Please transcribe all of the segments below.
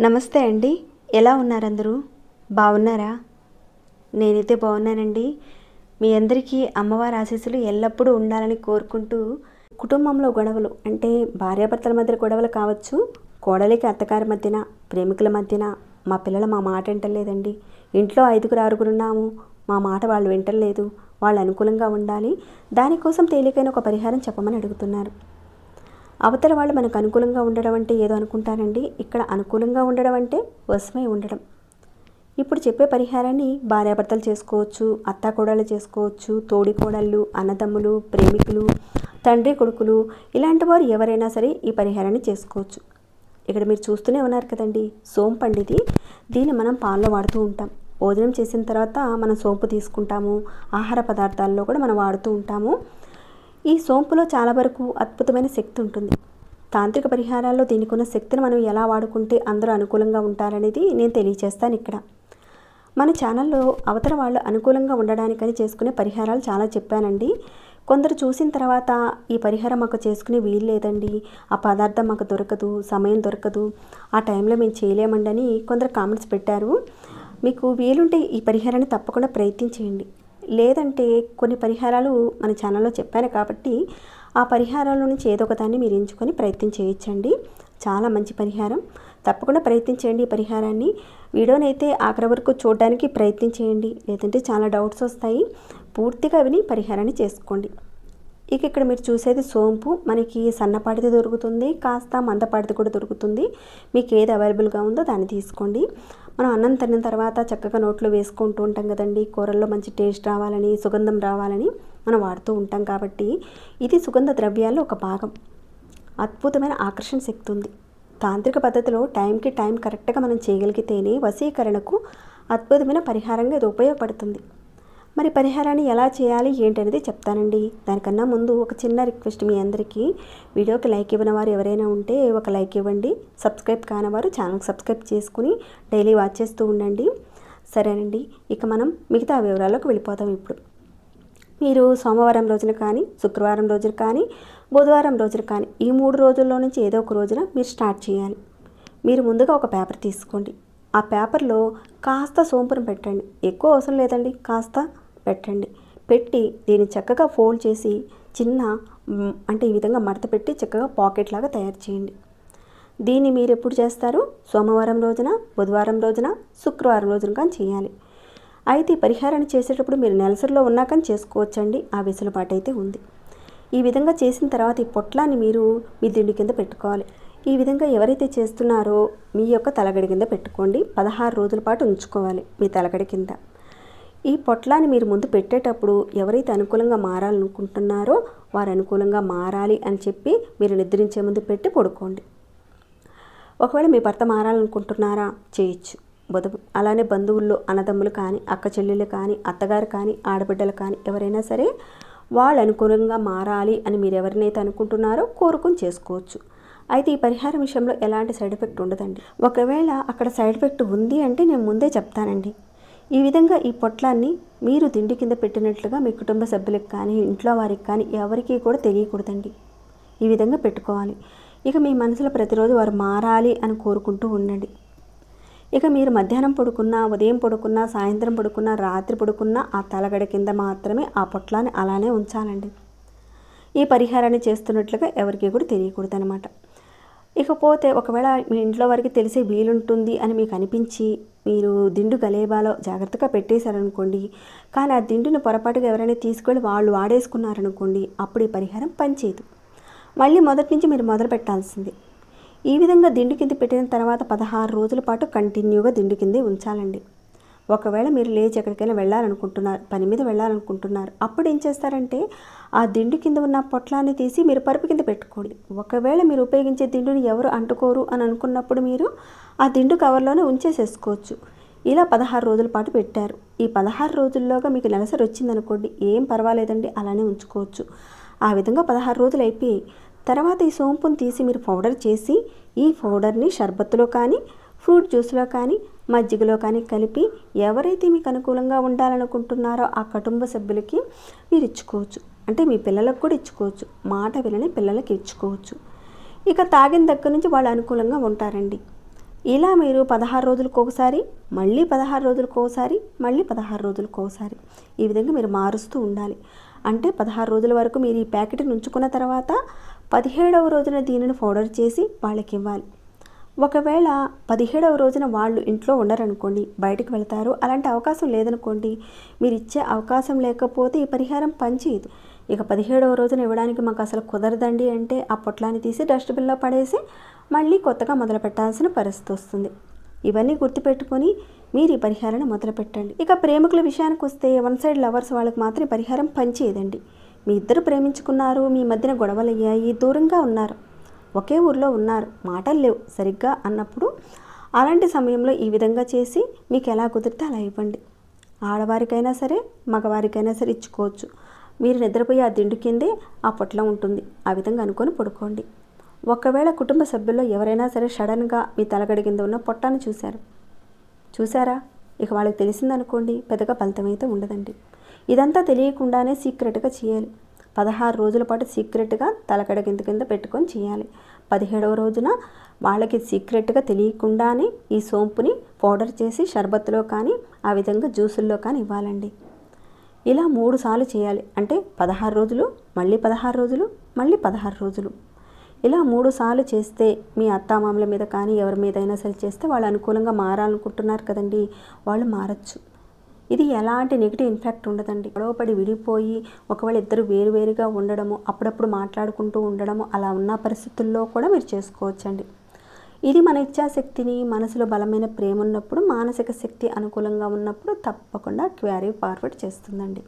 నమస్తే అండి, ఎలా ఉన్నారు అందరూ? బాగున్నారా? నేనైతే బాగున్నానండి. మీ అందరికీ అమ్మవారి ఆశీస్సులు ఎల్లప్పుడూ ఉండాలని కోరుకుంటూ, కుటుంబంలో గొడవలు అంటే భార్యాభర్తల మధ్య గొడవలు కావచ్చు, కోడలికి అత్తగారి మధ్యన, ప్రేమికుల మధ్యన, మా పిల్లలు మా మాట వింటలేదండి, ఇంట్లో 5 6 ఉన్నాము, మా మాట వాళ్ళు వింటలేదు, వాళ్ళు అనుకూలంగా ఉండాలి, దానికోసం తేలికైన ఒక పరిహారం చెప్పమని అడుగుతున్నారు. అవతల వాళ్ళు మనకు అనుకూలంగా ఉండడం అంటే ఏదో అనుకుంటారండి. ఇక్కడ అనుకూలంగా ఉండడం అంటే వశమై ఉండడం. ఇప్పుడు చెప్పే పరిహారాన్ని భార్యాభర్తలు చేసుకోవచ్చు, అత్తాకోడళ్ళు చేసుకోవచ్చు, తోడి కోడళ్ళు, అన్నదమ్ములు, ప్రేమికులు, తండ్రి కొడుకులు, ఇలాంటి వారు ఎవరైనా సరే ఈ పరిహారాన్ని చేసుకోవచ్చు. ఇక్కడ మీరు చూస్తూనే ఉన్నారు కదండి, సోంపు ఇది. దీన్ని మనం పాలలో వాడుతూ ఉంటాం. భోజనం చేసిన తర్వాత మనం సోంపు తీసుకుంటాము, ఆహార పదార్థాల్లో కూడా మనం వాడుతూ ఉంటాము. ఈ సోంపులో చాలా వరకు అద్భుతమైన శక్తి ఉంటుంది. తాంత్రిక పరిహారాల్లో దీనికి ఉన్న శక్తిని మనం ఎలా వాడుకుంటే అందరూ అనుకూలంగా ఉంటారనేది నేను తెలియజేస్తాను. ఇక్కడ మన ఛానల్లో అవతల వాళ్ళు అనుకూలంగా ఉండడానికని చేసుకునే పరిహారాలు చాలా చెప్పానండి. కొందరు చూసిన తర్వాత ఈ పరిహారం మాకు చేసుకునే వీలు లేదండి, ఆ పదార్థం మాకు దొరకదు, సమయం దొరకదు, ఆ టైంలో మేము చేయలేమండి అని కొందరు కామెంట్స్ పెట్టారు. మీకు వీలుంటే ఈ పరిహారాన్ని తప్పకుండా ప్రయత్నించేయండి. లేదంటే కొన్ని పరిహారాలు మన ఛానల్లో చెప్పాను కాబట్టి ఆ పరిహారాల నుంచి ఏదో ఒక దాన్ని మీరు ఎంచుకొని ప్రయత్నం చేయొచ్చండి. చాలా మంచి పరిహారం, తప్పకుండా ప్రయత్నించేయండి. ఈ పరిహారాన్ని వీడియోనైతే ఆఖరి వరకు చూడడానికి ప్రయత్నం చేయండి, లేదంటే చాలా డౌట్స్ వస్తాయి. పూర్తిగా విని పరిహారాన్ని చేసుకోండి. ఇక ఇక్కడ మీరు చూసేది సోంపు. మనకి సన్నపాటిది దొరుకుతుంది, కాస్త మందపాటిది కూడా దొరుకుతుంది. మీకు ఏది అవైలబుల్గా ఉందో దాన్ని తీసుకోండి. మనం అన్నం తిన్న తర్వాత చక్కగా నోట్లో వేసుకుంటూ ఉంటాం కదండి, కూరల్లో మంచి టేస్ట్ రావాలని, సుగంధం రావాలని మనం వాడుతూ ఉంటాం కాబట్టి ఇది సుగంధ ద్రవ్యాల్లో ఒక భాగం. అద్భుతమైన ఆకర్షణ శక్తి ఉంది. తాంత్రిక పద్ధతిలో టైంకి టైం కరెక్ట్గా మనం చేయగలిగితేనే వశీకరణకు అద్భుతమైన పరిహారంగా ఇది ఉపయోగపడుతుంది. మరి పరిహారాన్ని ఎలా చేయాలి ఏంటనేది చెప్తానండి. దానికన్నా ముందు ఒక చిన్న రిక్వెస్ట్ మీ అందరికీ, వీడియోకి లైక్ ఇవ్వని వారు ఎవరైనా ఉంటే ఒక లైక్ ఇవ్వండి. సబ్స్క్రైబ్ కానివారు ఛానల్కి సబ్స్క్రైబ్ చేసుకుని డైలీ వాచ్ చేస్తూ ఉండండి. సరేనండి, ఇక మనం మిగతా వివరాల్లోకి వెళ్ళిపోతాం. ఇప్పుడు మీరు సోమవారం రోజున కానీ, శుక్రవారం రోజున కానీ, బుధవారం రోజున కానీ, ఈ 3 రోజుల్లో నుంచి ఏదో ఒక రోజున మీరు స్టార్ట్ చేయాలి. మీరు ముందుగా ఒక పేపర్ తీసుకోండి. ఆ పేపర్లో కాస్త సోంపును పెట్టండి, ఎక్కువ అవసరం లేదండి, కాస్త పెట్టండి. పెట్టి దీన్ని చక్కగా ఫోల్డ్ చేసి చిన్న అంటే ఈ విధంగా మడత పెట్టి చక్కగా పాకెట్ లాగా తయారు చేయండి. దీన్ని మీరు ఎప్పుడు చేస్తారు? సోమవారం రోజున, బుధవారం రోజున, శుక్రవారం రోజున కానీ చేయాలి. అయితే ఈ పరిహారాన్ని చేసేటప్పుడు మీరు నెలసరిలో ఉన్నా కానీ చేసుకోవచ్చండి, ఆ వెసులుబాటు అయితే ఉంది. ఈ విధంగా చేసిన తర్వాత ఈ పొట్లాన్ని మీరు మీ దిండు కింద పెట్టుకోవాలి. ఈ విధంగా ఎవరైతే చేస్తున్నారో మీ యొక్క తలగడి కింద పెట్టుకోండి. 16 రోజుల పాటు ఉంచుకోవాలి మీ తలగడి కింద. ఈ పొట్లాన్ని మీరు ముందు పెట్టేటప్పుడు ఎవరైతే అనుకూలంగా మారాలనుకుంటున్నారో వారు అనుకూలంగా మారాలి అని చెప్పి మీరు నిద్రించే ముందు పెట్టి పడుకోండి. ఒకవేళ మీ భర్త మారాలనుకుంటున్నారా చేయొచ్చు. అలానే బంధువుల్లో అన్నదమ్ములు కానీ, అక్క చెల్లెళ్ళు కానీ, అత్తగారు కానీ, ఆడబిడ్డలు కానీ ఎవరైనా సరే వాళ్ళు అనుకూలంగా మారాలి అని మీరు ఎవరినైతే అనుకుంటున్నారో కోరుకొని చేసుకోవచ్చు. అయితే ఈ పరిహారం విషయంలో ఎలాంటి సైడ్ ఎఫెక్ట్ ఉండదండి. ఒకవేళ అక్కడ సైడ్ ఎఫెక్ట్ ఉంది అంటే నేను ముందే చెప్తానండి. ఈ విధంగా ఈ పొట్లాన్ని మీరు దిండి కింద పెట్టినట్లుగా మీ కుటుంబ సభ్యులకు కానీ, ఇంట్లో వారికి కానీ ఎవరికీ కూడా తెలియకూడదండి. ఈ విధంగా పెట్టుకోవాలి. ఇక మీ మనసులో ప్రతిరోజు వారు మారాలి అని కోరుకుంటూ ఉండండి. ఇక మీరు మధ్యాహ్నం పడుకున్నా, ఉదయం పడుకున్నా, సాయంత్రం పడుకున్నా, రాత్రి పడుకున్నా ఆ తలగడ కింద మాత్రమే ఆ పొట్లాన్ని అలానే ఉంచాలండి. ఈ పరిహారాన్ని చేస్తున్నట్లుగా ఎవరికి కూడా తెలియకూడదు అనమాట. ఇకపోతే ఒకవేళ మీ ఇంట్లో వారికి తెలిసే వీలుంటుంది అని మీకు అనిపించి మీరు దిండు గలేబాలో జాగ్రత్తగా పెట్టేశారనుకోండి, కానీ ఆ దిండును పొరపాటుగా ఎవరైనా తీసుకెళ్ళి వాళ్ళు వాడేసుకున్నారనుకోండి, అప్పుడు ఈ పరిహారం పనిచేయదు. మళ్ళీ మొదటి నుంచి మీరు మొదలు పెట్టాల్సింది. ఈ విధంగా దిండు కింద పెట్టిన తర్వాత 16 రోజుల పాటు కంటిన్యూగా దిండు కిందే ఉంచాలండి. ఒకవేళ మీరు లేచి ఎక్కడికైనా వెళ్ళాలనుకుంటున్నారు, పని మీద వెళ్ళాలనుకుంటున్నారు, అప్పుడు ఏం చేస్తారంటే ఆ దిండు కింద ఉన్న పొట్లాన్ని తీసి మీరు పరుపు కింద పెట్టుకోండి. ఒకవేళ మీరు ఉపయోగించే దిండుని ఎవరు అంటుకోరు అని అనుకున్నప్పుడు మీరు ఆ దిండు కవర్లోనే ఉంచేసేసుకోవచ్చు. ఇలా 16 రోజుల పాటు పెట్టారు. ఈ 16 రోజుల్లోగా మీకు నెలసరి వచ్చిందనుకోండి, ఏం పర్వాలేదండి, అలానే ఉంచుకోవచ్చు. ఆ విధంగా 16 రోజులు అయిపోయి తర్వాత ఈ సోంపును తీసి మీరు పౌడర్ చేసి ఈ పౌడర్ని షర్బత్తులో కానీ, ఫ్రూట్ జ్యూస్లో కానీ, మజ్జిగలో కానీ కలిపి ఎవరైతే మీకు అనుకూలంగా ఉండాలనుకుంటున్నారో ఆ కుటుంబ సభ్యులకి మీరు ఇచ్చుకోవచ్చు. అంటే మీ పిల్లలకు కూడా ఇచ్చుకోవచ్చు, మాట వినని పిల్లలకి ఇచ్చుకోవచ్చు. ఇక తాగిన దగ్గర నుంచి వాళ్ళు అనుకూలంగా ఉంటారండి. ఇలా మీరు 16 రోజులకు ఒకసారి, మళ్ళీ 16 రోజులకు ఒకసారి, మళ్ళీ 16 రోజులకు ఒకసారి ఈ విధంగా మీరు మారుస్తూ ఉండాలి. అంటే 16 రోజుల వరకు మీరు ఈ ప్యాకెట్ని ఉంచుకున్న తర్వాత 17వ రోజున దీనిని పౌడర్ చేసి వాళ్ళకి ఇవ్వాలి. ఒకవేళ 17వ రోజున వాళ్ళు ఇంట్లో ఉండరనుకోండి, బయటకు వెళ్తారు, అలాంటి అవకాశం లేదనుకోండి, మీరు ఇచ్చే అవకాశం లేకపోతే ఈ పరిహారం పనిచేయదు. ఇక 17వ రోజున ఇవ్వడానికి మాకు అసలు కుదరదండి అంటే ఆ పొట్లాన్ని తీసి డస్ట్బిన్లో పడేసి మళ్ళీ కొత్తగా మొదలు పెట్టాల్సిన పరిస్థితి వస్తుంది. ఇవన్నీ గుర్తుపెట్టుకొని మీరు ఈ పరిహారాన్ని మొదలు పెట్టండి. ఇక ప్రేమికుల విషయానికి వస్తే వన్ సైడ్ లవర్స్ వాళ్ళకి మాత్రం ఈ పరిహారం పనిచేయదండి. మీ ఇద్దరు ప్రేమించుకున్నారు, మీ మధ్యన గొడవలు అయ్యాయి, దూరంగా ఉన్నారు, ఒకే ఊర్లో ఉన్నారు, మాటలు లేవు సరిగ్గా అన్నప్పుడు అలాంటి సమయంలో ఈ విధంగా చేసి మీకు ఎలా కుదిరితే అలా ఇవ్వండి. ఆడవారికైనా సరే మగవారికైనా సరే ఇచ్చుకోవచ్చు. మీరు నిద్రపోయి ఆ దిండు కిందే ఆ పొట్లం ఉంటుంది, ఆ విధంగా అనుకొని పడుకోండి. ఒకవేళ కుటుంబ సభ్యుల్లో ఎవరైనా సరే సడన్గా మీ తలగడి కింద ఉన్న పొట్టాన్ని చూసారా, ఇక వాళ్ళకి తెలిసిందనుకోండి, పెద్దగా ఫలితమైతే ఉండదండి. ఇదంతా తెలియకుండానే సీక్రెట్గా చేయాలి. 16 రోజుల పాటు సీక్రెట్గా తలకడ కింద పెట్టుకొని చేయాలి. 17వ రోజున వాళ్ళకి సీక్రెట్గా తెలియకుండానే ఈ సోంపుని పౌడర్ చేసి షర్బత్తులో కానీ ఆ విధంగా జ్యూసుల్లో కానీ ఇవ్వాలండి. ఇలా 3 సార్లు చేయాలి. అంటే 16 రోజులు, మళ్ళీ 16 రోజులు, మళ్ళీ 16 రోజులు. ఇలా 3 సార్లు చేస్తే మీ అత్తామామల మీద కానీ ఎవరి మీదైనా సరే చేస్తే వాళ్ళు అనుకూలంగా మారాలనుకుంటున్నారు కదండి, వాళ్ళు మారచ్చు. ఇది ఎలాంటి నెగిటివ్ ఇంపాక్ట్ ఉండదండి. గొడవపడి విడిపోయి ఒకవేళ ఇద్దరు వేరువేరుగా ఉండడము, అప్పుడప్పుడు మాట్లాడుకుంటూ ఉండడము, అలా ఉన్న పరిస్థితుల్లో కూడా మీరు చేసుకోవచ్చండి. ఇది మన ఇచ్ఛాశక్తిని, మనసులో బలమైన ప్రేమ ఉన్నప్పుడు, మానసిక శక్తి అనుకూలంగా ఉన్నప్పుడు తప్పకుండా క్యారీ ఫార్వర్డ్ చేస్తుందండి.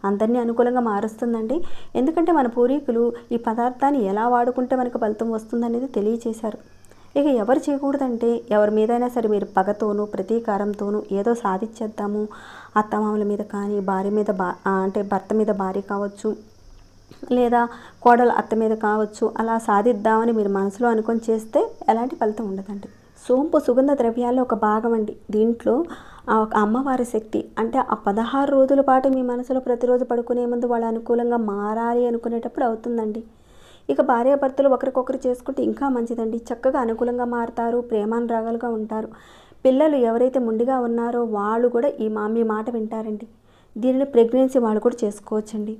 అందరినీ అనుకూలంగా మారుస్తుందండి. ఎందుకంటే మన పూర్వీకులు ఈ పదార్థాన్ని ఎలా వాడుకుంటే మనకు ఫలితం వస్తుందనేది తెలియచేశారు. ఇక ఎవరు చేయకూడదంటే, ఎవరి మీదైనా సరే మీరు పగతోనూ ప్రతీకారంతోనూ ఏదో సాధించేద్దాము, అత్తమామల మీద కానీ భార్య మీద అంటే భర్త మీద భార్య కావచ్చు, లేదా కోడలు అత్త మీద కావచ్చు, అలా సాధిద్దామని మీరు మనసులో అనుకొని చేస్తే ఎలాంటి ఫలితం ఉండదండి. సోంపు సుగంధ ద్రవ్యాల్లో ఒక భాగం అండి. దీంట్లో ఒక అమ్మవారి శక్తి, అంటే ఆ 16 రోజుల పాటు మీ మనసులో ప్రతిరోజు పడుకునే ముందు వాళ్ళు అనుకూలంగా మారాలి అనుకునేటప్పుడు అవుతుందండి. ఇక భార్యాభర్తలు ఒకరికొకరు చేసుకుంటే ఇంకా మంచిదండి. చక్కగా అనుకూలంగా మారుతారు, ప్రేమానురాగాలుగా ఉంటారు. పిల్లలు ఎవరైతే మొండిగా ఉన్నారో వాళ్ళు కూడా మీ మాట వింటారండి. దీనిని ప్రెగ్నెన్సీ వాళ్ళు కూడా చేసుకోవచ్చండి.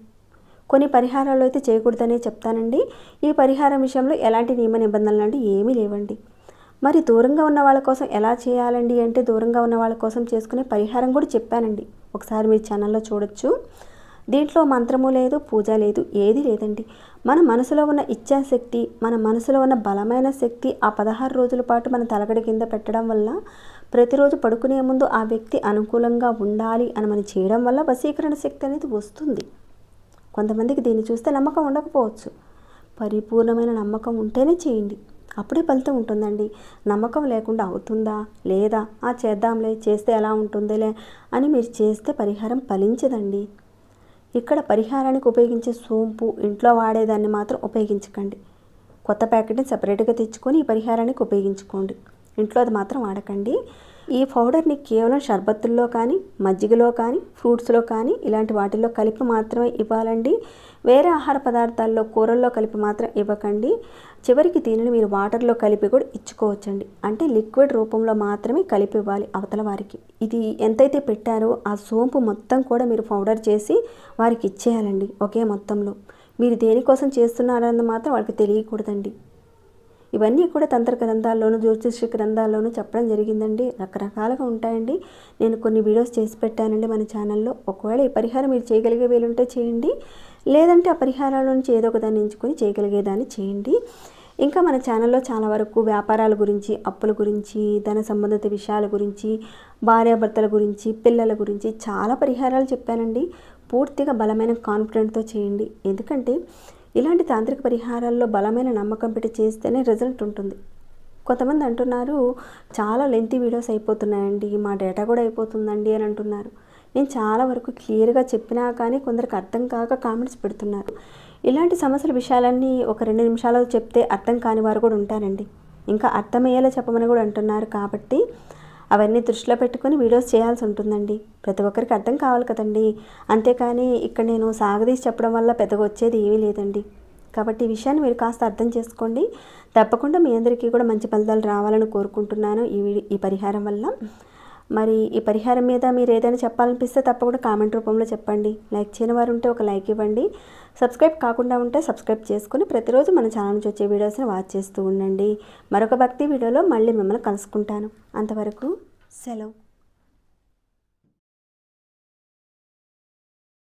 కొన్ని పరిహారాలు అయితే చేయకూడదనే చెప్తానండి. ఈ పరిహారం విషయంలో ఎలాంటి నియమ నిబంధనలు అంటే ఏమీ లేవండి. మరి దూరంగా ఉన్న వాళ్ళ కోసం ఎలా చేయాలండి అంటే, దూరంగా ఉన్న వాళ్ళ కోసం చేసుకునే పరిహారం కూడా చెప్పానండి. ఒకసారి మీ ఛానల్లో చూడొచ్చు. దీంట్లో మంత్రము లేదు, పూజ లేదు, ఏది లేదండి. మన మనసులో ఉన్న ఇచ్ఛాశక్తి, మన మనసులో ఉన్న బలమైన శక్తి ఆ 16 రోజుల పాటు మన తలగడి కింద పెట్టడం వల్ల, ప్రతిరోజు పడుకునే ముందు ఆ వ్యక్తి అనుకూలంగా ఉండాలి అని మనం చేయడం వల్ల వశీకరణ శక్తి అనేది వస్తుంది. కొంతమందికి దీన్ని చూస్తే నమ్మకం ఉండకపోవచ్చు. పరిపూర్ణమైన నమ్మకం ఉంటేనే చేయండి, అప్పుడే ఫలితం ఉంటుందండి. నమ్మకం లేకుండా అవుతుందా లేదా, చేద్దాంలే, చేస్తే ఎలా ఉంటుందిలే అని మీరు చేస్తే పరిహారం ఫలించదండి. ఇక్కడ పరిహారానికి ఉపయోగించే సోంపు ఇంట్లో వాడేదాన్ని మాత్రం ఉపయోగించకండి. కొత్త ప్యాకెట్ని సపరేట్గా తెచ్చుకొని ఈ పరిహారానికి ఉపయోగించుకోండి. ఇంట్లో అది మాత్రం వాడకండి. ఈ పౌడర్ని కేవలం షర్బత్తుల్లో కానీ, మజ్జిగలో కానీ, ఫ్రూట్స్లో కానీ ఇలాంటి వాటిల్లో కలిపి మాత్రమే ఇవ్వాలండి. వేరే ఆహార పదార్థాల్లో, కూరల్లో కలిపి మాత్రం ఇవ్వకండి. చివరికి దీనిని మీరు వాటర్లో కలిపి కూడా ఇచ్చుకోవచ్చండి. అంటే లిక్విడ్ రూపంలో మాత్రమే కలిపి ఇవ్వాలి అవతల వారికి. ఇది ఎంతైతే పెట్టారో ఆ సోంపు మొత్తం కూడా మీరు పౌడర్ చేసి వారికి ఇచ్చేయాలండి ఒకే మొత్తంలో. మీరు దేనికోసం చేస్తున్నారన్నది మాత్రం వాళ్ళకి తెలియకూడదండి. ఇవన్నీ కూడా తంత్ర గ్రంథాల్లోనూ, జ్యోతిష గ్రంథాల్లోనూ చెప్పడం జరిగిందండి. రకరకాలుగా ఉంటాయండి. నేను కొన్ని వీడియోస్ చేసి పెట్టానండి మన ఛానల్లో. ఒకవేళ ఈ పరిహారం మీరు చేయగలిగే వీలుంటే చేయండి, లేదంటే ఆ పరిహారాల నుంచి ఏదో ఒక దాన్ని ఎంచుకొని చేయగలిగేదాన్ని చేయండి. ఇంకా మన ఛానల్లో చాలా వరకు వ్యాపారాల గురించి, అప్పుల గురించి, ధన సంబంధిత విషయాల గురించి, భార్యాభర్తల గురించి, పిల్లల గురించి చాలా పరిహారాలు చెప్పానండి. పూర్తిగా బలమైన కాన్ఫిడెంట్తో చేయండి. ఎందుకంటే ఇలాంటి తాంత్రిక పరిహారాల్లో బలమైన నమ్మకం పెట్టి చేస్తేనే రిజల్ట్ ఉంటుంది. కొంతమంది అంటున్నారు, చాలా లెంతీ వీడియోస్ అయిపోతున్నాయండి, మా డేటా కూడా అయిపోతుందండి అని అంటున్నారు. నేను చాలా వరకు క్లియర్గా చెప్పినా కానీ కొందరికి అర్థం కాక కామెంట్స్ పెడుతున్నారు. ఇలాంటి సమస్యల విషయాలన్నీ ఒక 2 నిమిషాలు చెప్తే అర్థం కాని వారు కూడా ఉంటారండి. ఇంకా అర్థమయ్యేలా చెప్పమని కూడా అంటున్నారు. కాబట్టి అవన్నీ దృష్టిలో పెట్టుకొని వీడియోస్ చేయాల్సి ఉంటుందండి. ప్రతి ఒక్కరికి అర్థం కావాలి కదండి. అంతేకాని ఇక్కడ నేను సాగదీసి చెప్పడం వల్ల పెద్దగా వచ్చేది ఏమీ లేదండి. కాబట్టి ఈ విషయాన్ని మీరు కాస్త అర్థం చేసుకోండి. తప్పకుండా మీ అందరికీ కూడా మంచి ఫలితాలు రావాలని కోరుకుంటున్నాను ఈ పరిహారం వల్ల. మరి ఈ పరిహారం మీద మీరు ఏదైనా చెప్పాలనిపిస్తే తప్పకుండా కామెంట్ రూపంలో చెప్పండి. లైక్ చేయని వారు ఉంటే ఒక లైక్ ఇవ్వండి. సబ్స్క్రైబ్ కాకుండా ఉంటే సబ్స్క్రైబ్ చేసుకుని ప్రతిరోజు మన ఛానల్ నుంచి వచ్చే వీడియోస్ని వాచ్ చేస్తూ ఉండండి. మరొక భక్తి వీడియోలో మళ్ళీ మిమ్మల్ని కలుసుకుంటాను. అంతవరకు సెలవు.